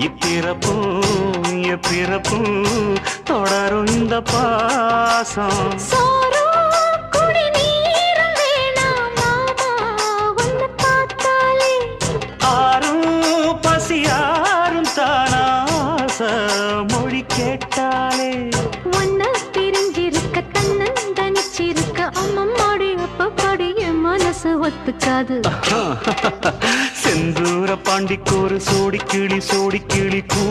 இப்பிறப்பும் எப்பிறப்பும் தொடரும் இந்த பாசம். மொழி கேட்டாலே ஒன்ன பிரிஞ்சிருக்க தன்னந்தனிச்சிருக்க அம்மம்மாடி அப்பப்பாடி என் மனசு ஒத்துக்காது. செந்தூர பாண்டிக்கு ஒரு சோடி கிளி கூ